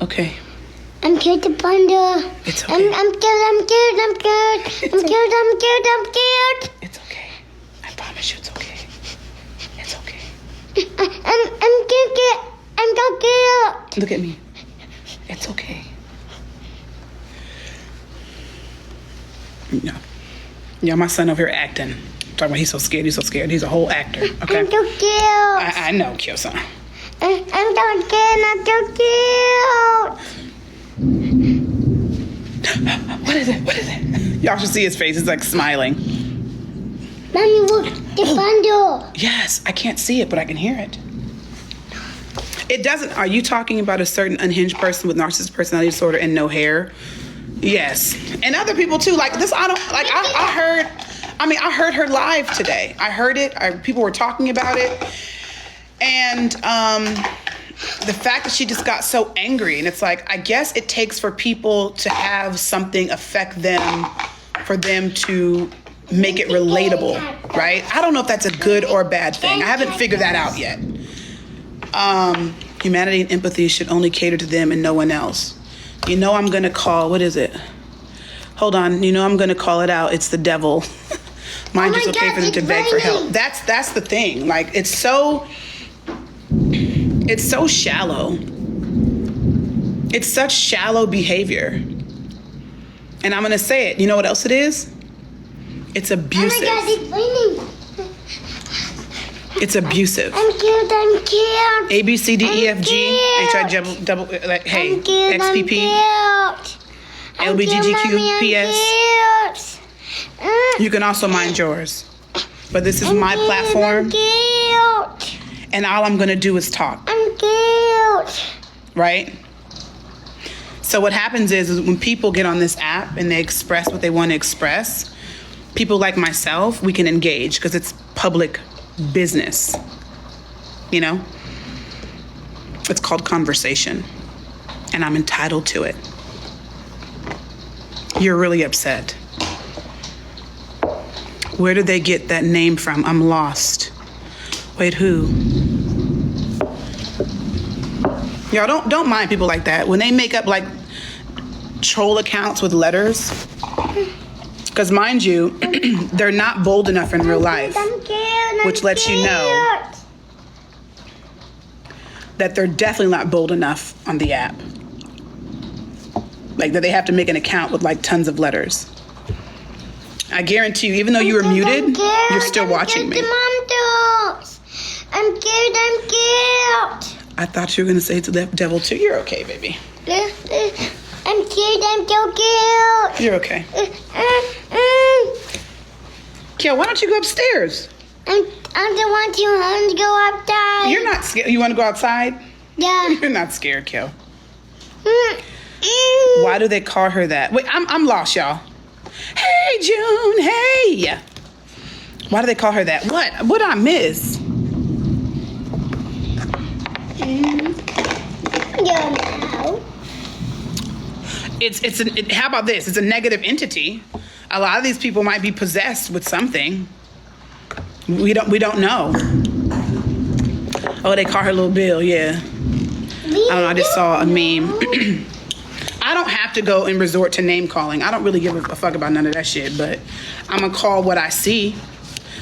Okay. I'm scared to panda. It's okay. I'm scared. It's okay. I promise you it's okay. It's okay. I'm scared. I'm so scared. Look at me. It's okay. Yeah, my son over here acting. Talking about he's so scared, he's so scared. He's a whole actor. Okay. I'm so scared. I know, Kyo-san. I'm so scared. I'm so scared. What is it? What is it? Y'all should see his face. It's like smiling. Mommy, look, the panda. Yes, I can't see it, but I can hear it. It doesn't. Are you talking about a certain unhinged person with narcissistic personality disorder and no hair? Yes, and other people too. Like this, I don't like. I heard. I mean, I heard her live today. I heard it. People were talking about it, and the fact that she just got so angry, and it's like, I guess it takes for people to have something affect them, for them to make it relatable, right? I don't know if that's a good or bad thing. I haven't figured that out yet. Humanity and empathy should only cater to them and no one else. You know I'm gonna call, what is it? Hold on, you know I'm gonna call it out. It's the devil. Mind you, it's okay for them to beg for help. That's the thing. Like, it's so shallow. It's such shallow behavior. And I'm gonna say it. You know what else it is? It's abusive. Oh my God, it's raining. It's abusive. I'm scared. A, B, C, D, E, F, G, H, I, double, like, hey, X, P, P, L, B, G, G, Q, P, S. You can also mind yours. But this is my platform. And all I'm gonna do is talk. I'm scared. Right? So what happens is when people get on this app and they express what they want to express, people like myself, we can engage because it's public business. You know? It's called conversation. And I'm entitled to it. You're really upset. Where did they get that name from? I'm lost. Wait, who? Y'all don't mind people like that. When they make up like troll accounts with letters. Because mind you, they're not bold enough in real life. Which lets you know that they're definitely not bold enough on the app. Like that they have to make an account with like tons of letters. I guarantee you, even though you were muted, you're still watching me. I'm scared. I thought you were gonna say it's the devil too. You're okay, baby. I'm scared. I'm so scared. You're okay. Kiel, why don't you go upstairs? I don't want to go outside. You're not scared. You want to go outside? Yeah. You're not scared, Kiel. Why do they call her that? Wait, I'm lost, y'all. Hey, June. Hey. Why do they call her that? What did I miss? How about this? It's a negative entity. A lot of these people might be possessed with something. We don't know. Oh, they call her Little Bill, yeah. I don't know, I just saw a meme. I don't have to go and resort to name calling. I don't really give a fuck about none of that shit, but I'm gonna call what I see.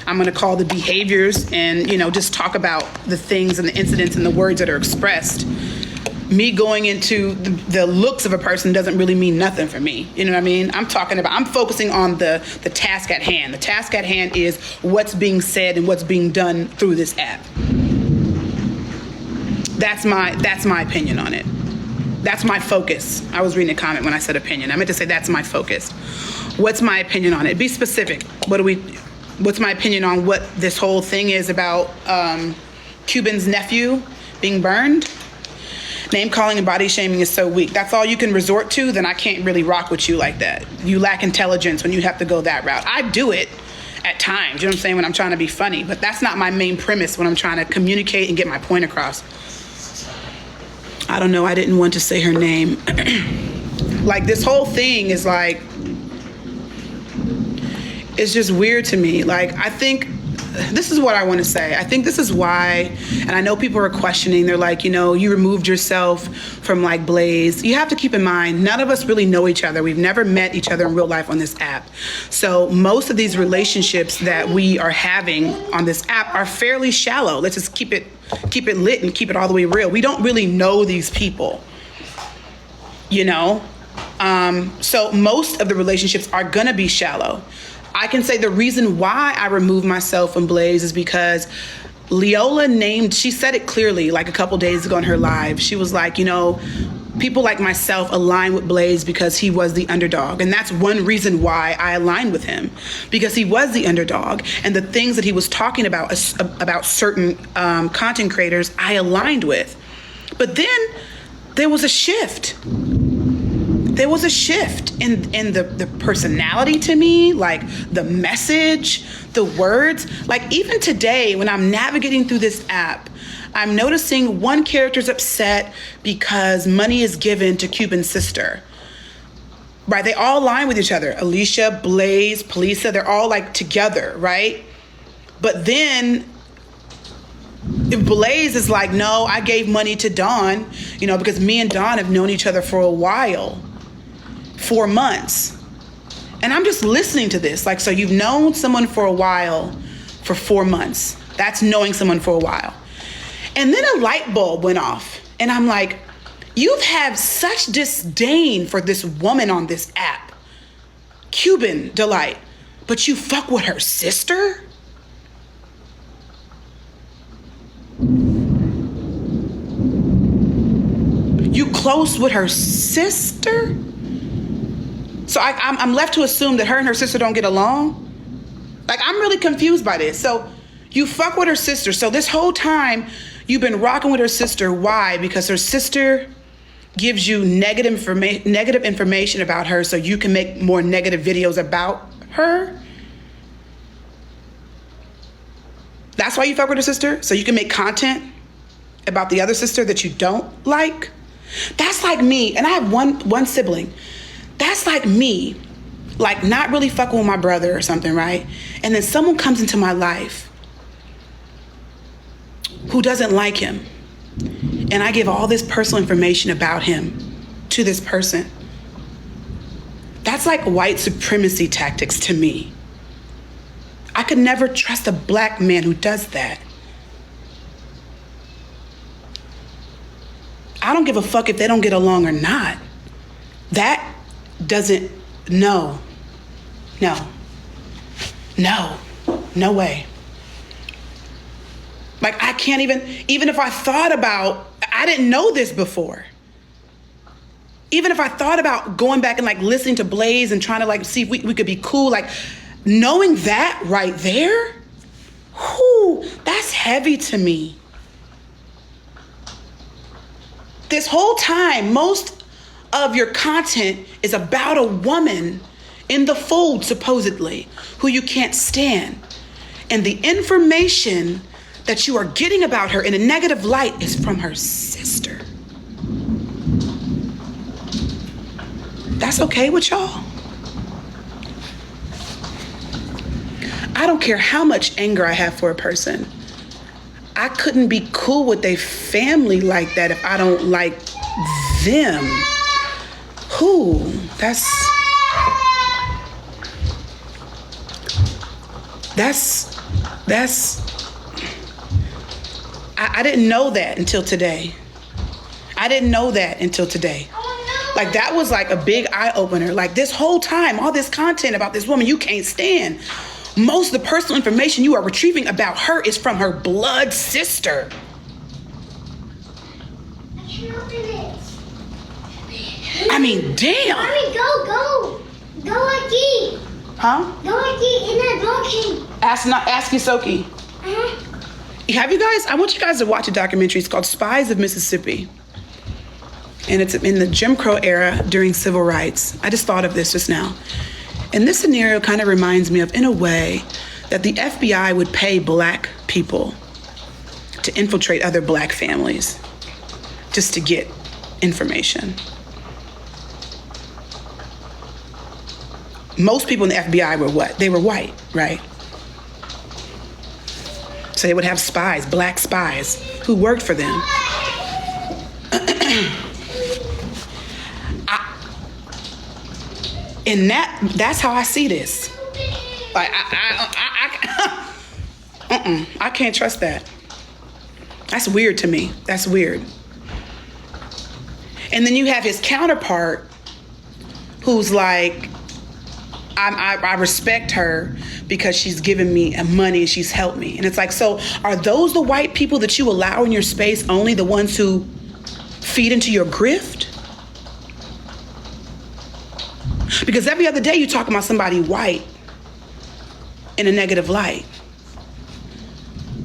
I'm gonna call the behaviors and, just talk about the things and the incidents and the words that are expressed. Me going into the looks of a person doesn't really mean nothing for me. You know what I mean? I'm focusing on the task at hand. The task at hand is what's being said and what's being done through this app. That's my opinion on it. That's my focus. I was reading a comment when I said opinion. I meant to say that's my focus. What's my opinion on it? Be specific. What's my opinion on what this whole thing is about Cuban's nephew being burned? Name calling and body shaming is so weak. That's all you can resort to, then I can't really rock with you like that. You lack intelligence when you have to go that route. I do it at times, you know what I'm saying, when I'm trying to be funny, but that's not my main premise when I'm trying to communicate and get my point across. I don't know, I didn't want to say her name. Like, this whole thing is like, it's just weird to me. Like, I think this is what I want to say. I think this is why, and I know people are questioning, they're like, you know, you removed yourself from like Blaze. You have to keep in mind, none of us really know each other. We've never met each other in real life on this app. So most of these relationships that we are having on this app are fairly shallow. Let's just keep it lit and keep it all the way real. We don't really know these people, you know? So most of the relationships are gonna be shallow. I can say the reason why I removed myself from Blaze is because Leola she said it clearly like a couple days ago in her live. She was like, you know, people like myself align with Blaze because he was the underdog. And that's one reason why I aligned with him, because he was the underdog. And the things that he was talking about certain content creators, I aligned with. But then there was a shift. There was a shift in the personality to me, like the message, the words. Like even today, when I'm navigating through this app, I'm noticing one character's upset because money is given to Cuban's sister. Right? They all align with each other. Alicia, Blaze, Polisa, they're all like together, right? But then Blaze is like, no, I gave money to Dawn, you know, because me and Dawn have known each other for a while. 4 months. And I'm just listening to this. Like, so you've known someone for a while for 4 months. That's knowing someone for a while. And then a light bulb went off. And I'm like, you've had such disdain for this woman on this app, Cuban Delight, but you fuck with her sister? You close with her sister? So I'm left to assume that her and her sister don't get along? Like, I'm really confused by this. So you fuck with her sister. So this whole time you've been rocking with her sister. Why? Because her sister gives you negative information about her so you can make more negative videos about her? That's why you fuck with her sister? So you can make content about the other sister that you don't like? That's like me, and I have one sibling. That's like me, like not really fucking with my brother or something, right? And then someone comes into my life who doesn't like him. And I give all this personal information about him to this person. That's like white supremacy tactics to me. I could never trust a black man who does that. I don't give a fuck if they don't get along or not. That doesn't, no way. Like, I can't even if I thought about, I didn't know this before. Even if I thought about going back and like listening to Blaze and trying to like see if we could be cool, like knowing that right there, whoo, that's heavy to me. This whole time, most of your content is about a woman in the fold, supposedly, who you can't stand. And the information that you are getting about her in a negative light is from her sister. That's okay with y'all? I don't care how much anger I have for a person. I couldn't be cool with a family like that if I don't like them. Who? I didn't know that until today. Like, that was like a big eye opener. Like, this whole time, all this content about this woman you can't stand, most of the personal information you are retrieving about her is from her blood sister. I mean, damn. Mommy, go. Go like eat. Huh? Go like eat in that dog. Ask Yusoki. Have you guys, I want you guys to watch a documentary. It's called Spies of Mississippi. And it's in the Jim Crow era during civil rights. I just thought of this just now. And this scenario kind of reminds me of, in a way, that the FBI would pay black people to infiltrate other black families just to get information. Most people in the FBI were what? They were white, right? So they would have spies, black spies, who worked for them. And that's how I see this. Like, I can't trust that. That's weird to me. That's weird. And then you have his counterpart who's like, I respect her because she's given me money and she's helped me. And it's like, so are those the white people that you allow in your space, only the ones who feed into your grift? Because every other day you talk about somebody white in a negative light.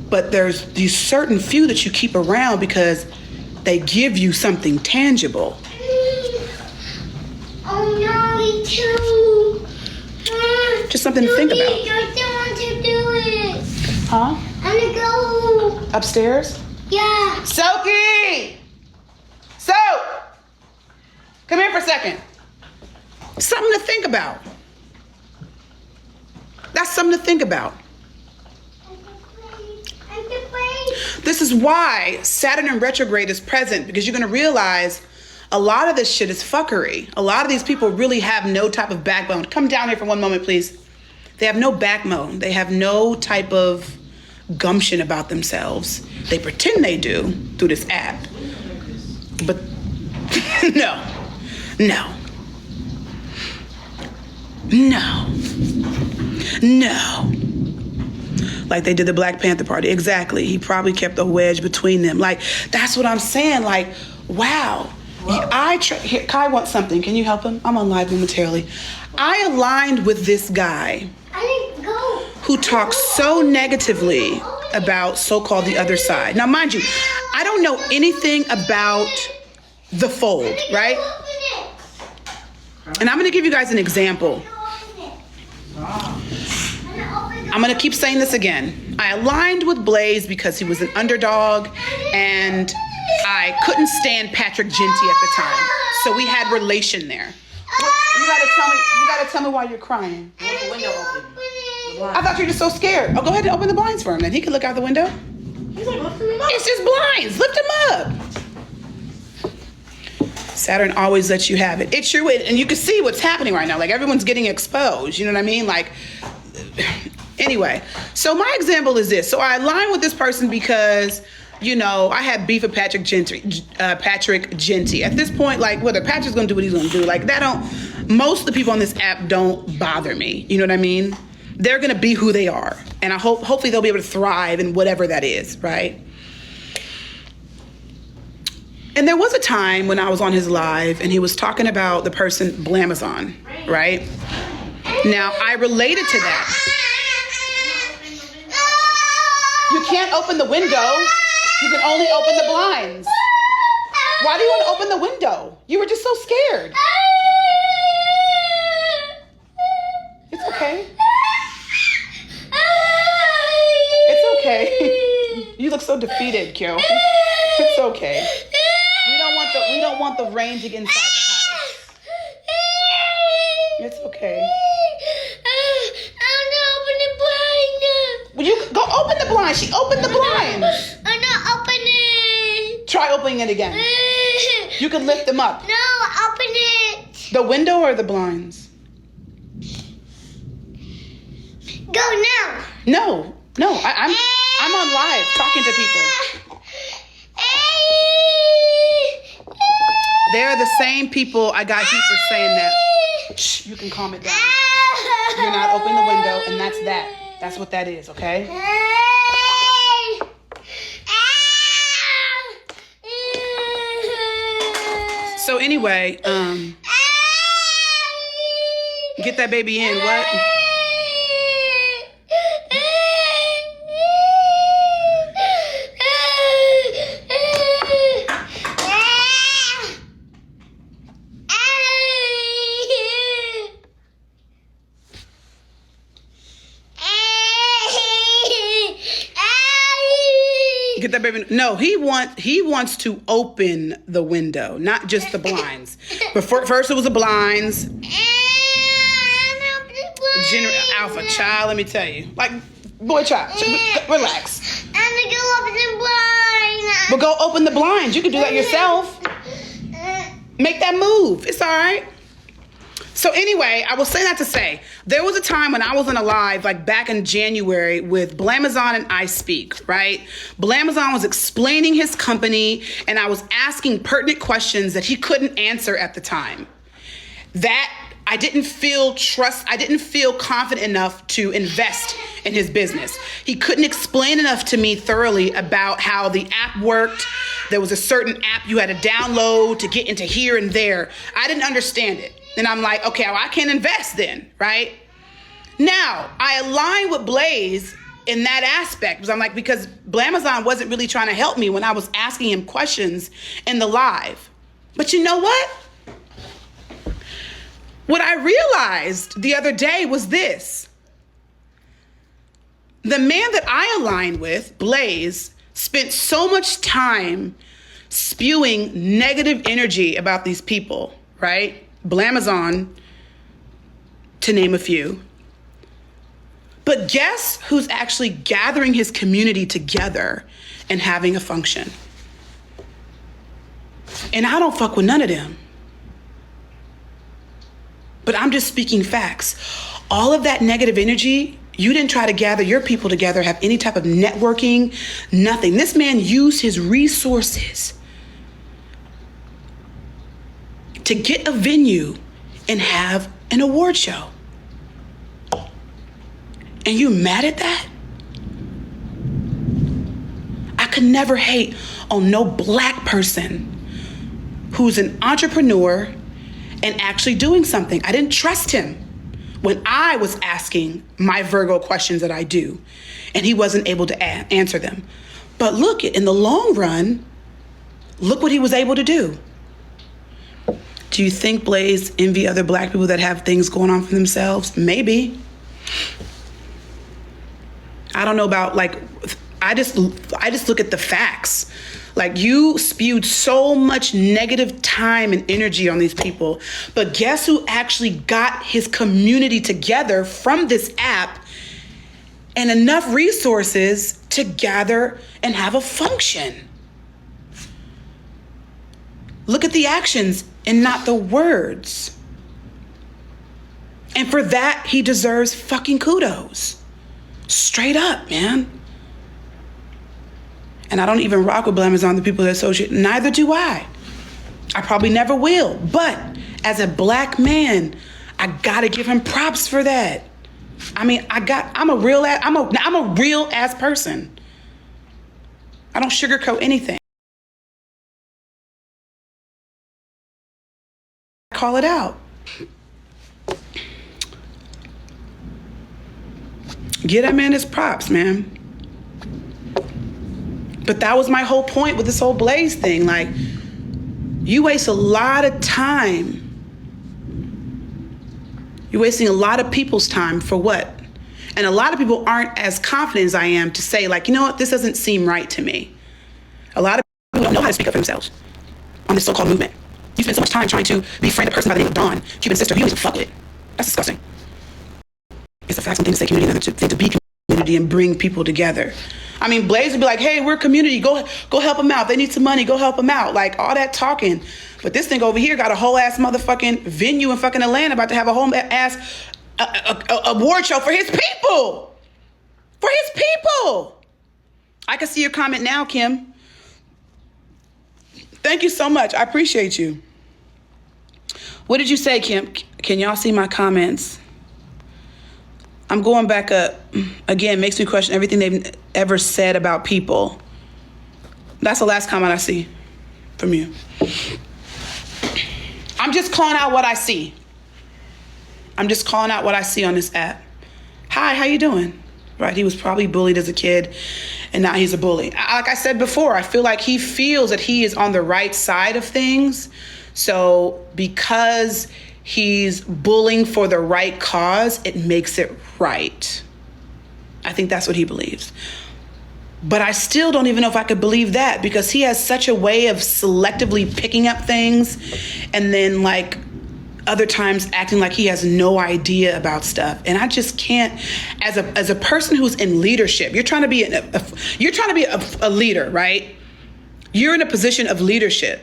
But there's these certain few that you keep around because they give you something tangible. Oh no, me too. Just something to think about. I don't want to do it. Huh? I'm gonna go. Upstairs? Yeah. Sophie! Soap! Come here for a second. Something to think about. That's something to think about. This is why Saturn in retrograde is present, because you're going to realize a lot of this shit is fuckery. A lot of these people really have no type of backbone. Come down here for one moment, please. They have no backbone. They have no type of gumption about themselves. They pretend they do through this app. But no. Like they did the Black Panther Party. Exactly. He probably kept a wedge between them. Like, that's what I'm saying. Like, wow. Here, Kai wants something. Can you help him? I'm on live momentarily. I aligned with this guy who talks so negatively about so-called the other side. Now, mind you, I don't know anything about the fold, right? And I'm going to give you guys an example. I'm going to keep saying this again. I aligned with Blaze because he was an underdog and I couldn't stand Patrick Genty at the time. So we had relation there. You gotta tell me why you're crying. The window open. I thought you were just so scared. Oh, go ahead and open the blinds for him then. He can look out the window. He's like lifting me up. It's just blinds. Lift him up. Saturn always lets you have it. It's true, and you can see what's happening right now. Like, everyone's getting exposed. You know what I mean? Like, anyway. So my example is this. So I align with this person because, you know, I had beef with Patrick Genty. At this point, like, whether Patrick's gonna do what he's gonna do, like, most of the people on this app don't bother me. You know what I mean? They're gonna be who they are. And hopefully they'll be able to thrive in whatever that is, right? And there was a time when I was on his live and he was talking about the person Blamazon, right? Now, I related to that. You can't open the window. You can only open the blinds. Why do you want to open the window? You were just so scared. It's okay. It's okay. You look so defeated, Kyo. It's okay. We don't want the rain to get inside the house. It's okay. I'm not opening blind. Well, you go open the blind. She opened the blinds. I'm not opening. Try opening it again. You can lift them up. No, open it. The window or the blinds? Go now. No. I'm on live talking to people. They're the same people I got heat for saying that. Shh, you can calm it down. You're not opening the window, and that's that. That's what that is, okay? So anyway, get that baby in. What? Get that baby. No, he wants to open the window, not just the blinds. But first it was the blinds. Alpha child, let me tell you. Like, boy child, relax. to go open the blind. Well, go open the blinds. You can do that yourself. Make that move. It's all right. So anyway, I will say that to say, there was a time when I was on a live, like back in January with Blamazon and I Speak, right? Blamazon was explaining his company and I was asking pertinent questions that he couldn't answer at the time. That I didn't feel confident enough to invest in his business. He couldn't explain enough to me thoroughly about how the app worked. There was a certain app you had to download to get into here and there. I didn't understand it. And I'm like, okay, well, I can't invest then, right? Now, I align with Blaze in that aspect because Blamazon wasn't really trying to help me when I was asking him questions in the live. But you know what? What I realized the other day was this. The man that I aligned with, Blaze, spent so much time spewing negative energy about these people, right? Blamazon, to name a few. But guess who's actually gathering his community together and having a function? And I don't fuck with none of them. But I'm just speaking facts. All of that negative energy, you didn't try to gather your people together, have any type of networking, nothing. This man used his resources to get a venue and have an award show. And you mad at that? I could never hate on no black person who's an entrepreneur and actually doing something. I didn't trust him when I was asking my Virgo questions that I do, and he wasn't able to answer them. But look, in the long run, look what he was able to do. Do you think Blaze envy other black people that have things going on for themselves? Maybe. I don't know about I just look at the facts. Like, you spewed so much negative time and energy on these people, but guess who actually got his community together from this app and enough resources to gather and have a function? Look at the actions and not the words. And for that, he deserves fucking kudos. Straight up, man. And I don't even rock with Blamazon, the people that associate. Neither do I. I probably never will. But as a black man, I gotta give him props for that. I mean, I'm a real ass person. I don't sugarcoat anything. Call it out. Give that man his props, man. But that was my whole point with this whole Blaze thing. Like, you waste a lot of time. You're wasting a lot of people's time for what? And a lot of people aren't as confident as I am to say, like, you know what, this doesn't seem right to me. A lot of people don't know how to speak up for themselves on this so-called movement. You spend so much time trying to befriend a person by the name of Dawn, Cuban sister, who you don't even fuck with. That's disgusting. It's a fact, one thing to say community, another thing to be community and bring people together. I mean, Blaze would be like, hey, we're a community. Go help them out. They need some money. Go help them out. Like, all that talking. But this thing over here got a whole ass motherfucking venue in fucking Atlanta about to have a whole ass award show for his people. For his people. I can see your comment now, Kim. Thank you so much. I appreciate you. What did you say, Kim? Can y'all see my comments? I'm going back up. Again, makes me question everything they've ever said about people. That's the last comment I see from you. I'm just calling out what I see. I'm just calling out what I see on this app. Hi, how you doing? Right, he was probably bullied as a kid, and now he's a bully. Like I said before, I feel like he feels that he is on the right side of things. So because he's bullying for the right cause, it makes it right. I think that's what he believes. But I still don't even know if I could believe that, because he has such a way of selectively picking up things and then like Other times acting like he has no idea about stuff. And I just can't, as a person who's in leadership, you're trying to be a leader, right? You're in a position of leadership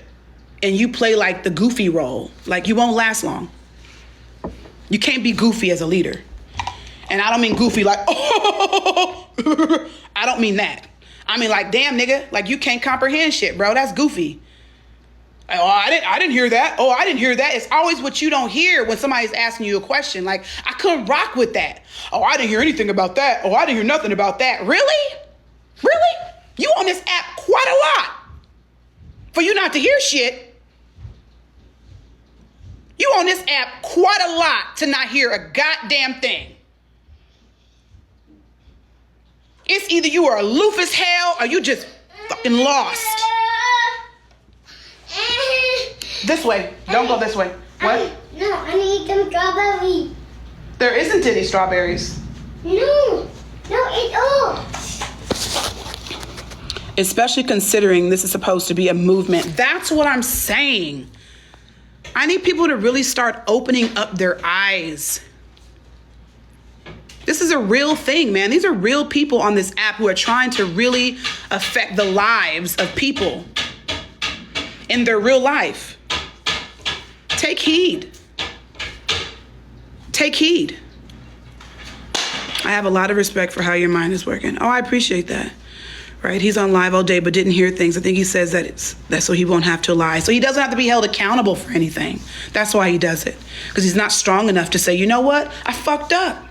and you play like the goofy role. Like, you won't last long. You can't be goofy as a leader. And I don't mean goofy like, oh, I don't mean that. I mean like, damn nigga, like you can't comprehend shit, bro. That's goofy. Oh, I didn't hear that. Oh, I didn't hear that. It's always what you don't hear when somebody's asking you a question. Like, I couldn't rock with that. Oh, I didn't hear anything about that. Oh, I didn't hear nothing about that. Really? Really? You on this app quite a lot for you not to hear shit. You on this app quite a lot to not hear a goddamn thing. It's either you are aloof as hell or you just fucking lost. This way. Don't go this way. What? No, I need some strawberry. There isn't any strawberries. No, it's all. Especially considering this is supposed to be a movement. That's what I'm saying. I need people to really start opening up their eyes. This is a real thing, man. These are real people on this app who are trying to really affect the lives of people in their real life. Take heed. Take heed. I have a lot of respect for how your mind is working. Oh, I appreciate that. Right? He's on live all day, but didn't hear things. I think he says that's so he won't have to lie. So he doesn't have to be held accountable for anything. That's why he does it. Because he's not strong enough to say, you know what? I fucked up.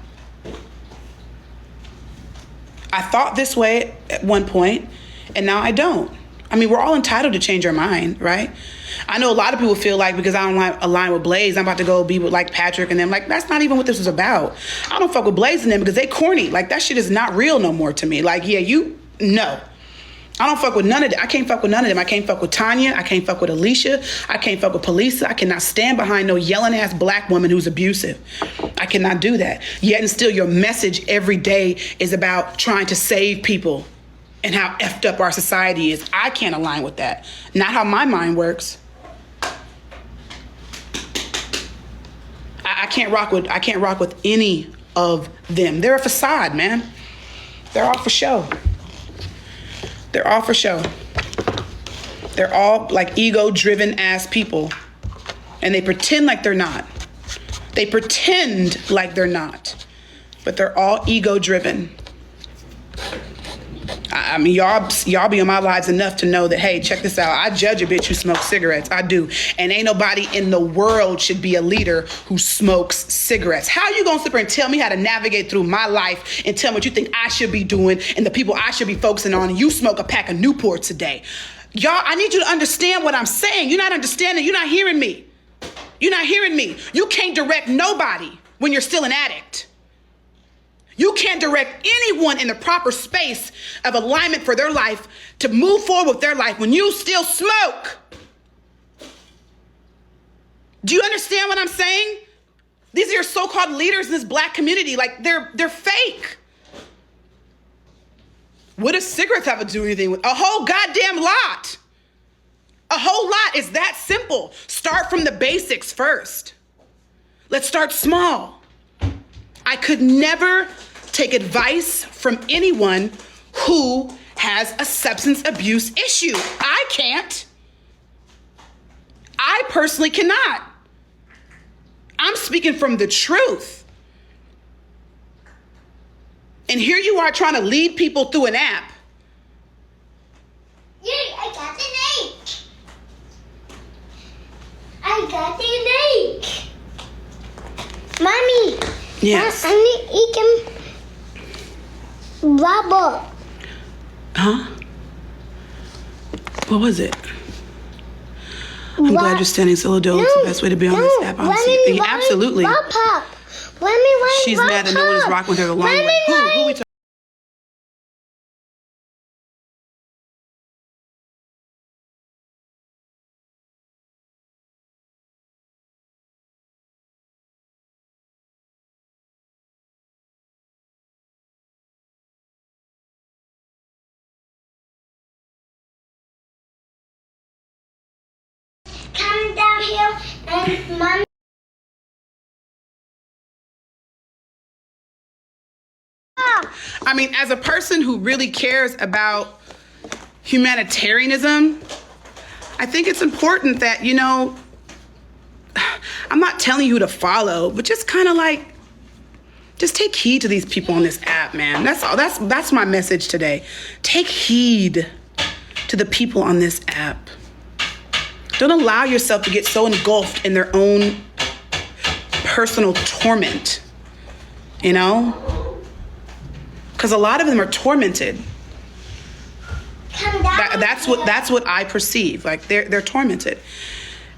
I thought this way at one point, and now I don't. I mean, we're all entitled to change our mind, right? I know a lot of people feel like because I don't align with Blaze, I'm about to go be with like Patrick and them. Like, that's not even what this was about. I don't fuck with Blaze and them because they corny. Like, that shit is not real no more to me. Like, yeah, no. I don't fuck with none of them. I can't fuck with none of them. I can't fuck with Tanya. I can't fuck with Alicia. I can't fuck with Polisa. I cannot stand behind no yelling ass black woman who's abusive. I cannot do that. Yet and still your message every day is about trying to save people and how effed up our society is. I can't align with that. Not how my mind works. I can't rock with any of them. They're a facade, man. They're all for show. They're all for show. They're all like ego-driven ass people. And they pretend like they're not. They pretend like they're not. But they're all ego-driven. I mean, y'all be in my lives enough to know that, hey, check this out. I judge a bitch who smokes cigarettes. I do. And ain't nobody in the world should be a leader who smokes cigarettes. How you gonna sit there and tell me how to navigate through my life and tell me what you think I should be doing and the people I should be focusing on, and you smoke a pack of Newports a day? Y'all, I need you to understand what I'm saying. You're not understanding. You're not hearing me. You're not hearing me. You can't direct nobody when you're still an addict. You can't direct anyone in the proper space of alignment for their life to move forward with their life when you still smoke. Do you understand what I'm saying? These are your so-called leaders in this black community. Like, they're fake. What does cigarettes have to do anything with? A whole goddamn lot. A whole lot. It's that simple. Start from the basics first. Let's start small. I could never take advice from anyone who has a substance abuse issue. I can't. I personally cannot. I'm speaking from the truth. And here you are trying to lead people through an app. Yay, I got the lake. I got the lake. Mommy. Yes. I need to eat them. Rubber. Huh? What was it? I'm glad you're standing solo dolo. It's the best way to be on this app. Honestly. Absolutely. She's mad that no one is rocking with her the long way. Who we talking? Come down here and Mommy. I mean, as a person who really cares about humanitarianism, I think it's important that, you know, I'm not telling you who to follow, but just kind of like, just take heed to these people on this app, man. That's all. That's my message today. Take heed to the people on this app. Don't allow yourself to get so engulfed in their own personal torment, you know? Because a lot of them are tormented. That's what I perceive. Like they're tormented.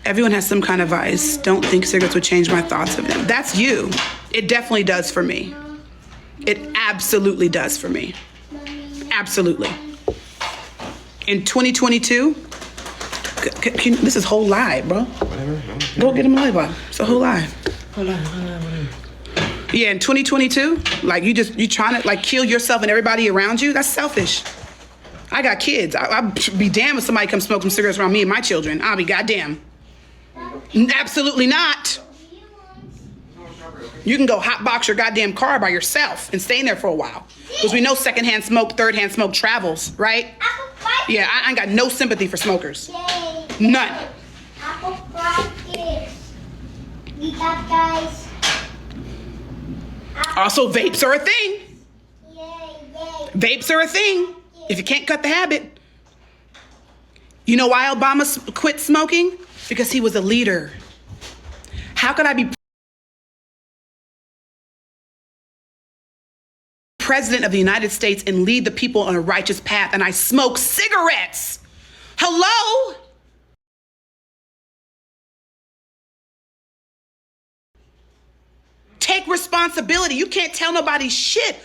Everyone has some kind of vice. Don't think cigarettes would change my thoughts of them. That's you. It definitely does for me. It absolutely does for me. Absolutely. In 2022, this is whole live, bro. Go get him a live. It's a whole live. Hold on. Yeah, in 2022, like you trying to like kill yourself and everybody around you. That's selfish. I got kids. I'll be damned if somebody comes smoke some cigarettes around me and my children. I'll be goddamn. Absolutely not. You can go hotbox your goddamn car by yourself and stay in there for a while. Because we know secondhand smoke, thirdhand smoke travels, right? Yeah, I ain't got no sympathy for smokers. None. Apple practice. We got guys. Also, vapes are a thing. Yay. Vapes are a thing. If you can't cut the habit. You know why Obama quit smoking? Because he was a leader. How could I be president of the United States and lead the people on a righteous path and I smoke cigarettes? Hello? Take responsibility. You can't tell nobody shit